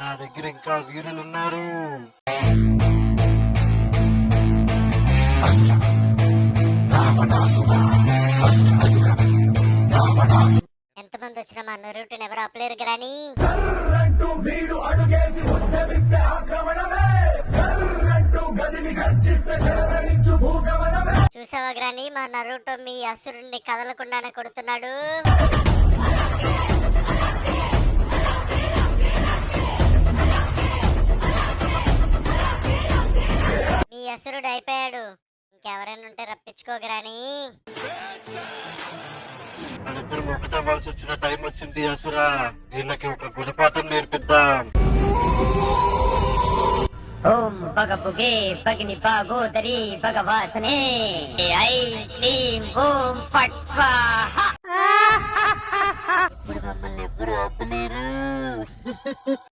నా దగ్గర ఇంకా వీరులున్నారు. ఎంతమంది వచ్చినా మా నరుటుని ఎవరు ఆపలేరు గ్రాని. చూసావా గ్రాని, మా నరుటో మీ అసురుణ్ణి కదలకుండానే కొడుతున్నాడు. మీ అసురుడు అయిపోయాడు. ఇంకెవరైనా ఉంటే రప్పించుకోగ్రాని. మనిద్దరం ఒకటవ్వాల్సి వచ్చిన టైం వచ్చింది అసురా. వీళ్ళకి ఒక గుణపాఠం నేర్పిద్దాం. ఓం పగపుగే పగిని పాగోదరి భగవాసనే ఐం క్లీం ఓం ఫట్ స్వాహా. ఇప్పుడు మమ్మల్ని ఎవ్వరు ఆపలేరు.